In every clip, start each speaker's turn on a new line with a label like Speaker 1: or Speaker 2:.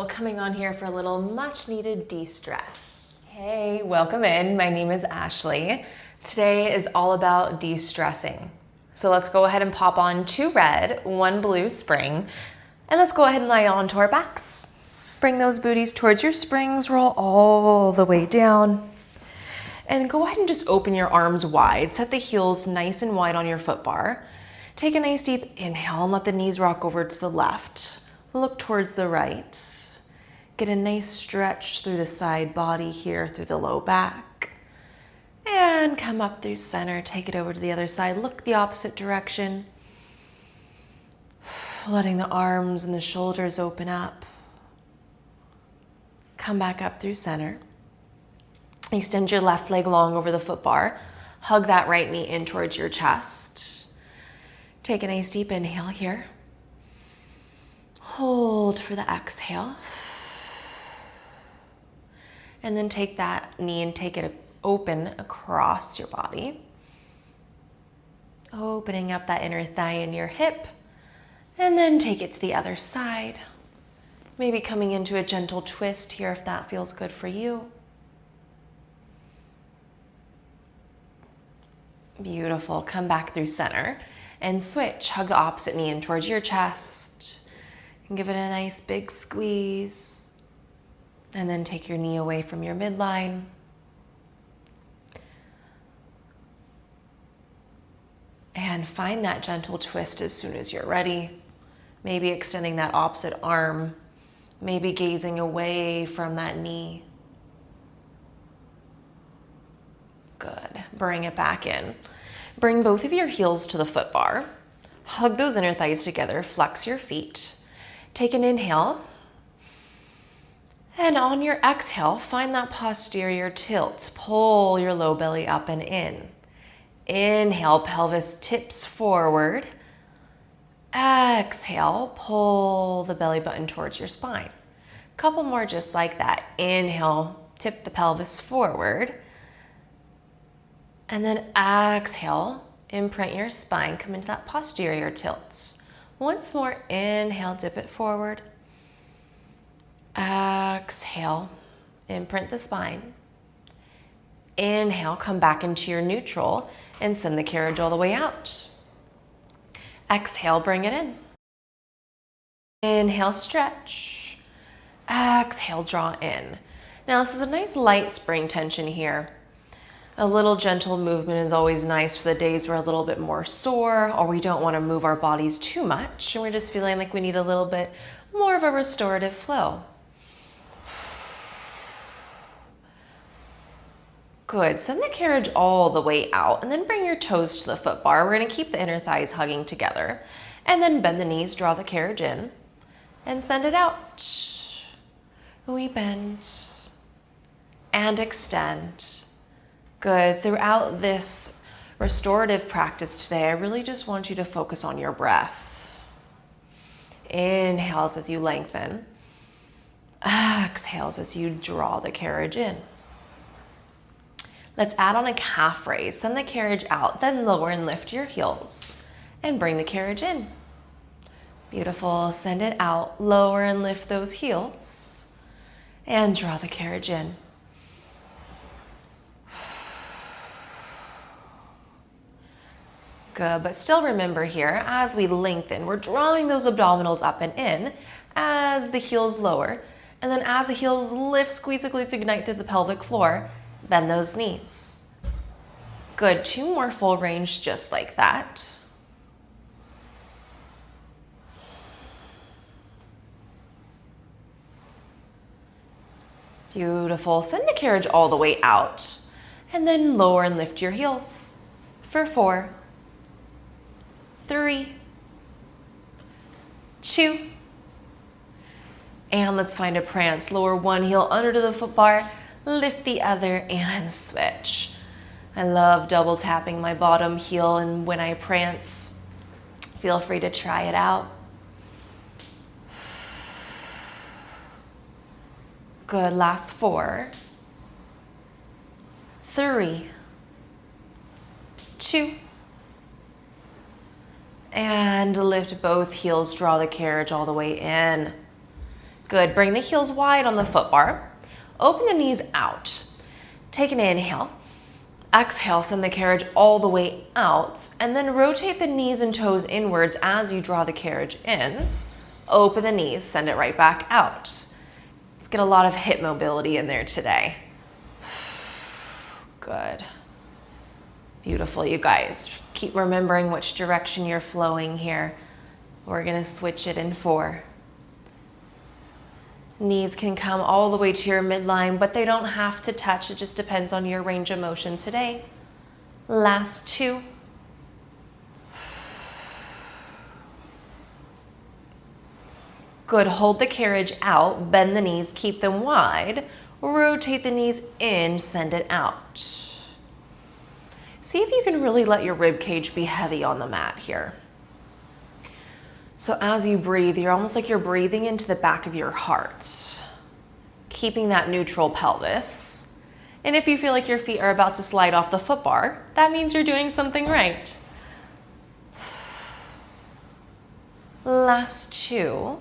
Speaker 1: Hello, coming on here for a little much needed de-stress. Hey, welcome in. My name is Ashley. Today is all about de-stressing. So let's go ahead and pop on 2 red, 1 blue spring, and let's go ahead and lie onto our backs. Bring those booties towards your springs, roll all the way down, and go ahead and just open your arms wide. Set the heels nice and wide on your foot bar. Take a nice deep inhale and let the knees rock over to the left. Look towards the right. Get a nice stretch through the side body here, through the low back. And come up through center, take it over to the other side. Look the opposite direction. Letting the arms and the shoulders open up. Come back up through center. Extend your left leg long over the foot bar. Hug that right knee in towards your chest. Take a nice deep inhale here. Hold for the exhale. And then take that knee and take it open across your body. Opening up that inner thigh in your hip. And then take it to the other side. Maybe coming into a gentle twist here if that feels good for you. Beautiful. Come back through center and switch. Hug the opposite knee in towards your chest. And give it a nice big squeeze. And then take your knee away from your midline. And find that gentle twist as soon as you're ready. Maybe extending that opposite arm. Maybe gazing away from that knee. Good. Bring it back in. Bring both of your heels to the foot bar. Hug those inner thighs together. Flex your feet. Take an inhale. And on your exhale, find that posterior tilt. Pull your low belly up and in. Inhale, pelvis tips forward. Exhale, pull the belly button towards your spine. Couple more just like that. Inhale, tip the pelvis forward. And then exhale, imprint your spine, come into that posterior tilt. Once more, inhale, dip it forward. Exhale, imprint the spine. Inhale, come back into your neutral and send the carriage all the way out. Exhale, bring it in. Inhale, stretch. Exhale, draw in. Now this is a nice light spring tension here. A little gentle movement is always nice for the days we're a little bit more sore or we don't want to move our bodies too much and we're just feeling like we need a little bit more of a restorative flow. Good. Send the carriage all the way out and then bring your toes to the foot bar. We're going to keep the inner thighs hugging together and then bend the knees, draw the carriage in and send it out. We bend and extend. Good. Throughout this restorative practice today, I really just want you to focus on your breath. Inhales as you lengthen. Exhales as you draw the carriage in. Let's add on a calf raise. Send the carriage out, then lower and lift your heels and bring the carriage in. Beautiful. Send it out, lower and lift those heels and draw the carriage in. Good, but still remember here, as we lengthen, we're drawing those abdominals up and in as the heels lower. And then as the heels lift, squeeze the glutes, ignite through the pelvic floor, bend those knees. Good, 2 more full range just like that. Beautiful, send the carriage all the way out. And then lower and lift your heels for 4, 3, 2, and let's find a prance. Lower one heel under to the foot bar, lift the other and switch. I love double tapping my bottom heel and when I prance, feel free to try it out. Good, last 4, 3, 2, and lift both heels, draw the carriage all the way in. Good, bring the heels wide on the foot bar. Open the knees out. Take an inhale. Exhale, send the carriage all the way out, and then rotate the knees and toes inwards as you draw the carriage in. Open the knees, send it right back out. Let's get a lot of hip mobility in there today. Good. Beautiful, you guys. Keep remembering which direction you're flowing here. We're gonna switch it in 4. Knees can come all the way to your midline, but they don't have to touch. It just depends on your range of motion today. Last 2. Good, hold the carriage out, bend the knees, keep them wide, rotate the knees in, send it out. See if you can really let your rib cage be heavy on the mat here. So as you breathe, you're almost like you're breathing into the back of your heart, keeping that neutral pelvis. And if you feel like your feet are about to slide off the foot bar, that means you're doing something right. Last 2.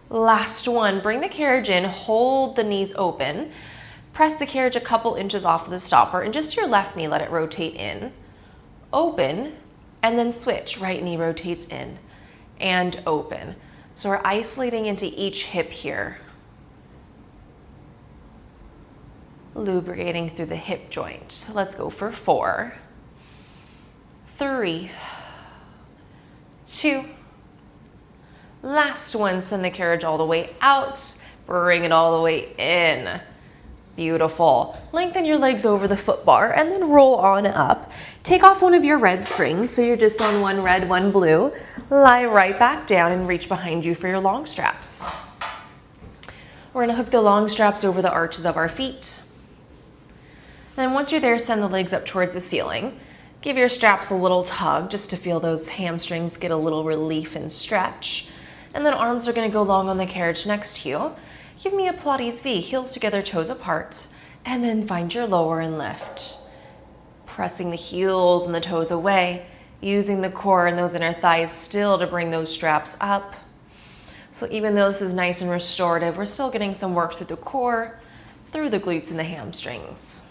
Speaker 1: Last 1, bring the carriage in, hold the knees open, press the carriage a couple inches off of the stopper, and just your left knee, let it rotate in, open, and then switch. Right knee rotates in and open. So we're isolating into each hip here, lubricating through the hip joint. So let's go for 4, 3, 2, last 1, send the carriage all the way out, bring it all the way in. Beautiful. Lengthen your legs over the foot bar and then roll on up. Take off one of your red springs, so you're just on one red, one blue. Lie right back down and reach behind you for your long straps. We're gonna hook the long straps over the arches of our feet. Then once you're there, send the legs up towards the ceiling. Give your straps a little tug just to feel those hamstrings get a little relief and stretch. And then arms are gonna go long on the carriage next to you. Give me a Pilates V, heels together, toes apart, and then find your lower and lift. Pressing the heels and the toes away, using the core and those inner thighs still to bring those straps up. So even though this is nice and restorative, we're still getting some work through the core, through the glutes and the hamstrings.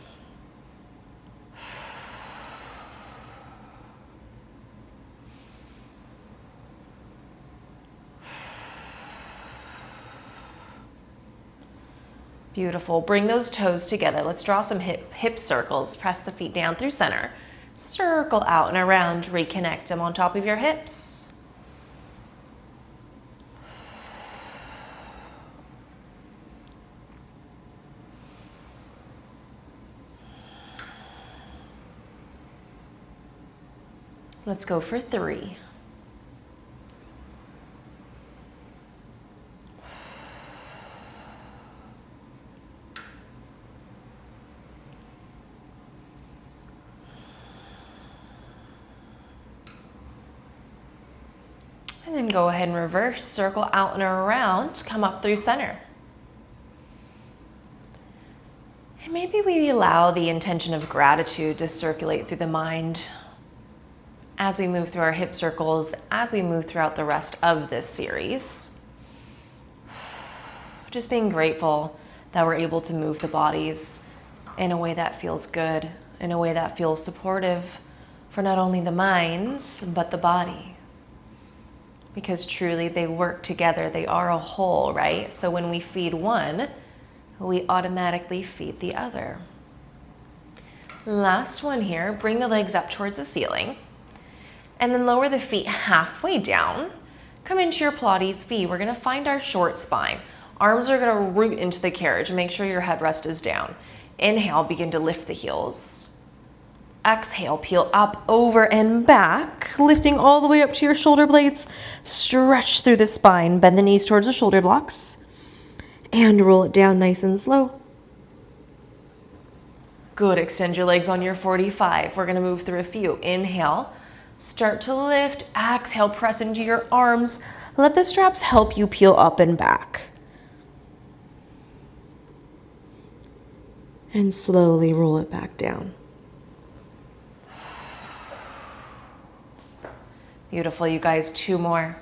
Speaker 1: Beautiful. Bring those toes together. Let's draw some hip circles. Press the feet down through center. Circle out and around. Reconnect them on top of your hips. Let's go for 3. And then go ahead and reverse, circle out and around, come up through center. And maybe we allow the intention of gratitude to circulate through the mind as we move through our hip circles, as we move throughout the rest of this series. Just being grateful that we're able to move the bodies in a way that feels good, in a way that feels supportive for not only the minds, but the body. Because truly they work together, they are a whole, right? So when we feed one, we automatically feed the other. Last one here, bring the legs up towards the ceiling and then lower the feet halfway down. Come into your Pilates V. We're gonna find our short spine. Arms are gonna root into the carriage. Make sure your headrest is down. Inhale, begin to lift the heels. Exhale, peel up, over and back, lifting all the way up to your shoulder blades. Stretch through the spine, bend the knees towards the shoulder blocks, and roll it down nice and slow. Good, extend your legs on your 45. We're gonna move through a few. Inhale, start to lift. Exhale, press into your arms. Let the straps help you peel up and back. And slowly roll it back down. Beautiful, you guys, 2 more.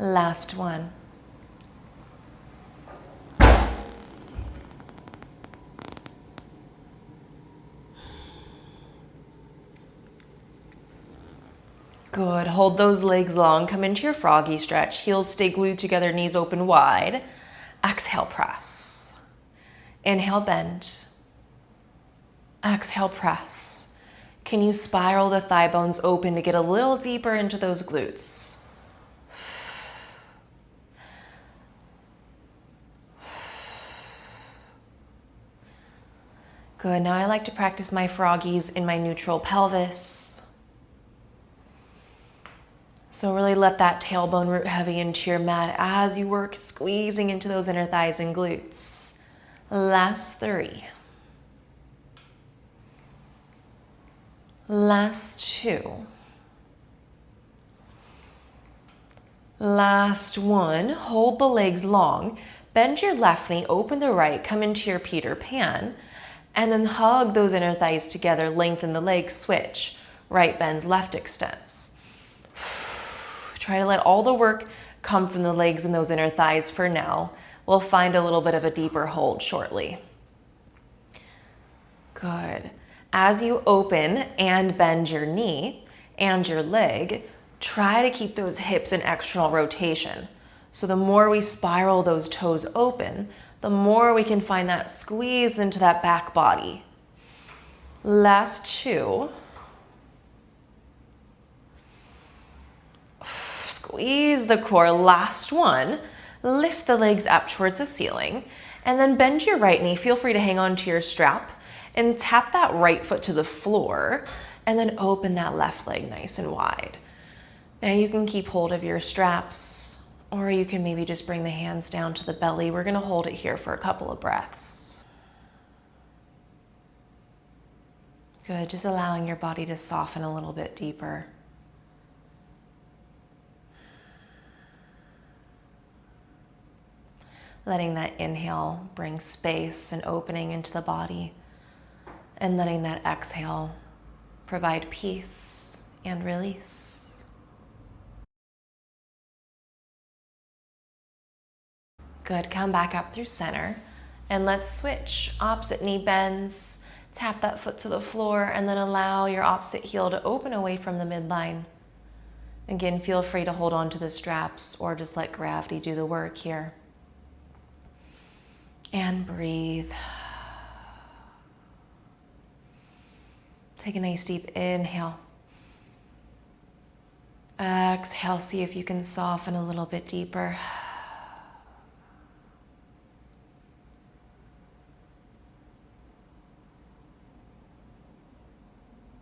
Speaker 1: Last one. Good. Hold those legs long. Come into your froggy stretch. Heels stay glued together, knees open wide. Exhale, press. Inhale, bend. Exhale, press. Can you spiral the thigh bones open to get a little deeper into those glutes? Good. Now I like to practice my froggies in my neutral pelvis. So really let that tailbone root heavy into your mat as you work squeezing into those inner thighs and glutes. Last 3. Last 2. Last 1. Hold the legs long. Bend your left knee, open the right, come into your Peter Pan, and then hug those inner thighs together, lengthen the legs, switch. Right bends, left extends. Try to let all the work come from the legs and those inner thighs for now. We'll find a little bit of a deeper hold shortly. Good. As you open and bend your knee and your leg, try to keep those hips in external rotation. So the more we spiral those toes open, the more we can find that squeeze into that back body. Last 2. Squeeze the core. Last 1. Lift the legs up towards the ceiling and then bend your right knee. Feel free to hang on to your strap and tap that right foot to the floor and then open that left leg nice and wide. Now you can keep hold of your straps, or you can maybe just bring the hands down to the belly. We're gonna hold it here for a couple of breaths. Good, just allowing your body to soften a little bit deeper. Letting that inhale bring space and opening into the body, and letting that exhale provide peace and release. Good, come back up through center, and let's switch. Opposite knee bends, tap that foot to the floor, and then allow your opposite heel to open away from the midline. Again, feel free to hold on to the straps or just let gravity do the work here. And breathe. Take a nice deep inhale. Exhale, see if you can soften a little bit deeper.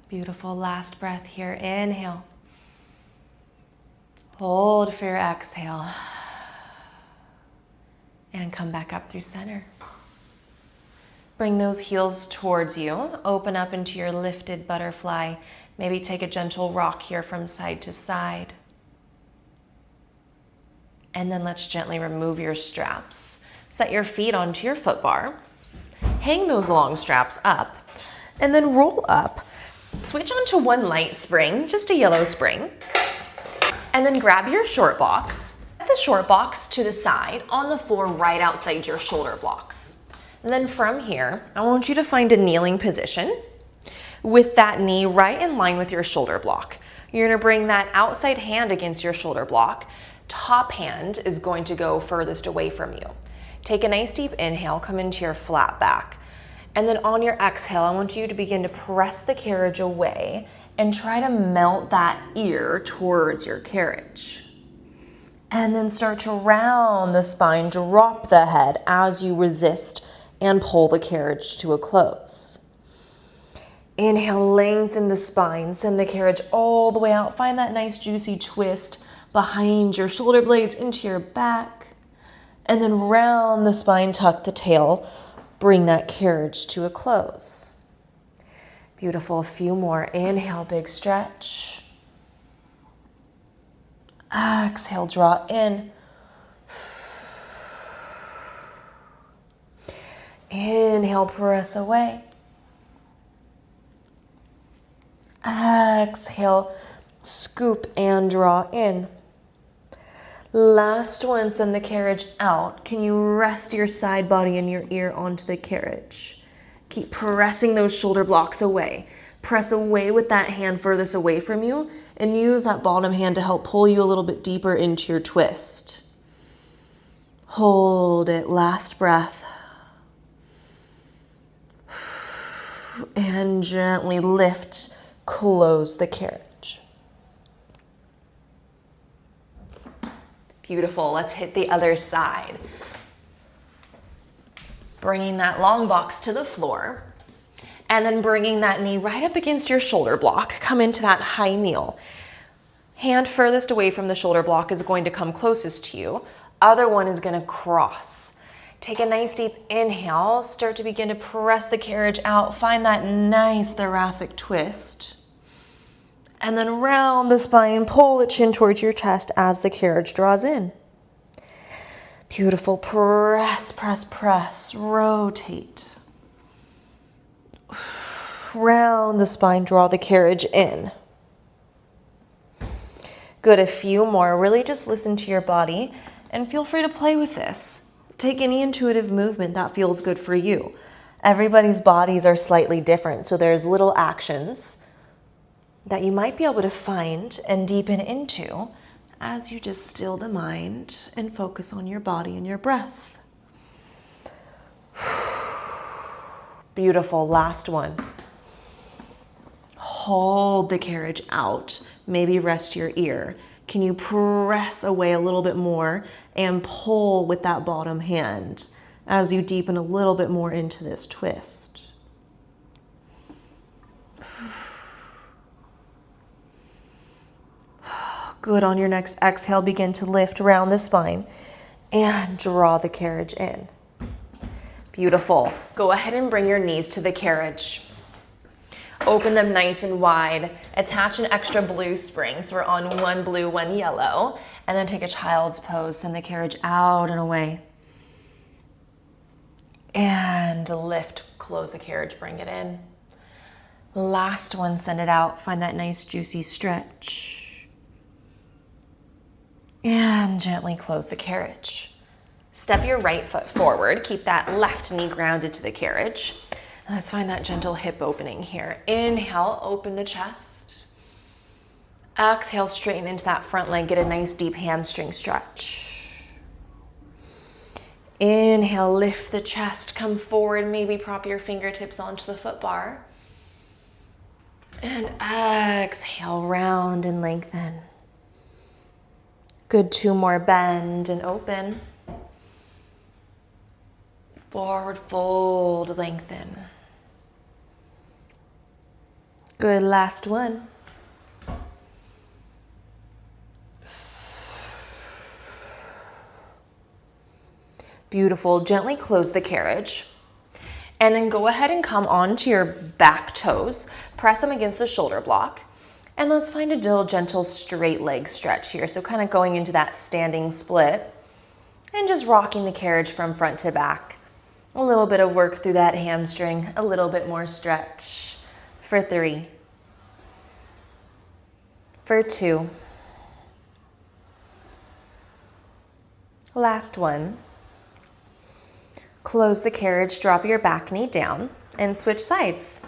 Speaker 1: Beautiful, last breath here. Inhale. Hold for your exhale. And come back up through center. Bring those heels towards you. Open up into your lifted butterfly. Maybe take a gentle rock here from side to side. And then let's gently remove your straps. Set your feet onto your foot bar. Hang those long straps up. And then roll up. Switch onto one light spring, just a yellow spring. And then grab your short box. Set the short box to the side on the floor right outside your shoulder blocks. And then from here, I want you to find a kneeling position with that knee right in line with your shoulder block. You're gonna bring that outside hand against your shoulder block. Top hand is going to go furthest away from you. Take a nice deep inhale, come into your flat back. And then on your exhale, I want you to begin to press the carriage away and try to melt that ear towards your carriage. And then start to round the spine, drop the head as you resist and pull the carriage to a close. Inhale, lengthen the spine, send the carriage all the way out. Find that nice juicy twist behind your shoulder blades into your back. And then round the spine, tuck the tail, bring that carriage to a close. Beautiful, a few more. Inhale, big stretch. Exhale, draw in. Inhale, press away. Exhale, scoop and draw in. Last one, send the carriage out. Can you rest your side body and your ear onto the carriage? Keep pressing those shoulder blocks away. Press away with that hand furthest away from you and use that bottom hand to help pull you a little bit deeper into your twist. Hold it. Last breath. And gently lift, close the carriage. Beautiful. Let's hit the other side. Bringing that long box to the floor. And then bringing that knee right up against your shoulder block. Come into that high kneel. Hand furthest away from the shoulder block is going to come closest to you. Other one is going to cross. Take a nice deep inhale. Start to begin to press the carriage out. Find that nice thoracic twist. And then round the spine. Pull the chin towards your chest as the carriage draws in. Beautiful. Press, press, press. Rotate. Round the spine. Draw the carriage in. Good. A few more. Really just listen to your body and feel free to play with this. Take any intuitive movement that feels good for you. Everybody's bodies are slightly different, so there's little actions that you might be able to find and deepen into as you just still the mind and focus on your body and your breath. Beautiful. Last one. Hold the carriage out. Maybe rest your ear. Can you press away a little bit more and pull with that bottom hand as you deepen a little bit more into this twist? Good. On your next exhale, begin to lift around the spine and draw the carriage in. Beautiful. Go ahead and bring your knees to the carriage. Open them nice and wide. Attach an extra blue spring. So we're on one blue, one yellow. And then take a child's pose. Send the carriage out and away. And lift, close the carriage, bring it in. Last one, send it out. Find that nice juicy stretch. And gently close the carriage. Step your right foot forward. Keep that left knee grounded to the carriage. And let's find that gentle hip opening here. Inhale, open the chest. Exhale, straighten into that front leg. Get a nice deep hamstring stretch. Inhale, lift the chest, come forward. Maybe prop your fingertips onto the foot bar. And exhale, round and lengthen. Good. 2 more. Bend and open. Forward fold, lengthen. Good. Last one. Beautiful. Gently close the carriage. And then go ahead and come onto your back toes. Press them against the shoulder block. And let's find a gentle straight leg stretch here. So kind of going into that standing split. And just rocking the carriage from front to back. A little bit of work through that hamstring. A little bit more stretch. For 3. For 2. Last one. Close the carriage, drop your back knee down, and switch sides.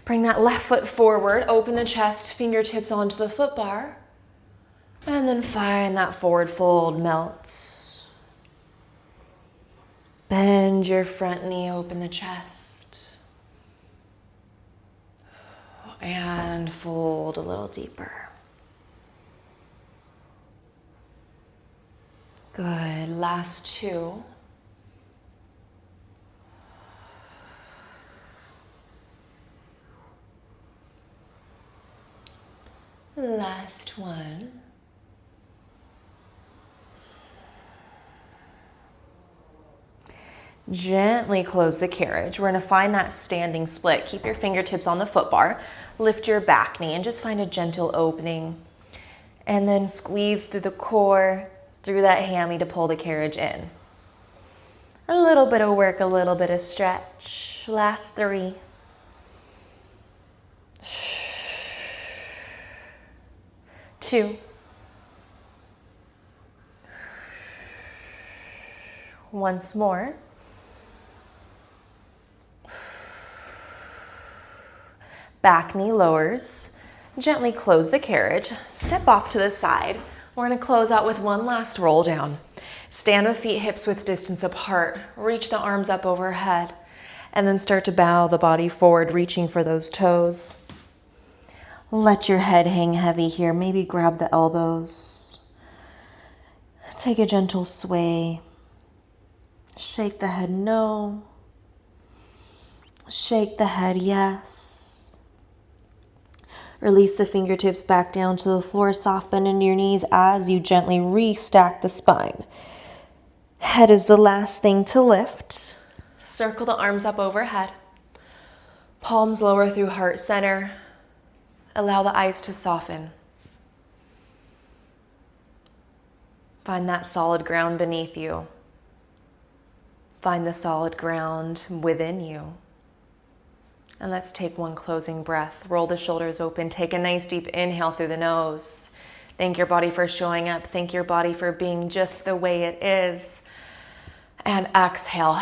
Speaker 1: Bring that left foot forward, open the chest, fingertips onto the foot bar, and then find that forward fold, melt. Bend your front knee, open the chest, and fold a little deeper. Good. Last 2. Last one. Gently close the carriage. We're going to find that standing split. Keep your fingertips on the foot bar. Lift your back knee and just find a gentle opening. And then squeeze through the core, through that hammy to pull the carriage in. A little bit of work, a little bit of stretch. Last 3. 2. Once more. Back knee lowers. Gently close the carriage. Step off to the side. We're going to close out with one last roll down. Stand with feet hips width distance apart. Reach the arms up overhead. And then start to bow the body forward, reaching for those toes. Let your head hang heavy here. Maybe grab the elbows. Take a gentle sway. Shake the head no. Shake the head yes. Release the fingertips back down to the floor. Soft bend into your knees as you gently restack the spine. Head is the last thing to lift. Circle the arms up overhead. Palms lower through heart center. Allow the eyes to soften. Find that solid ground beneath you. Find the solid ground within you. And let's take one closing breath. Roll the shoulders open. Take a nice deep inhale through the nose. Thank your body for showing up. Thank your body for being just the way it is. And exhale.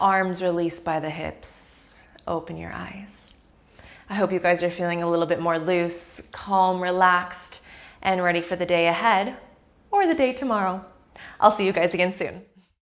Speaker 1: Arms released by the hips. Open your eyes. I hope you guys are feeling a little bit more loose, calm, relaxed, and ready for the day ahead or the day tomorrow. I'll see you guys again soon.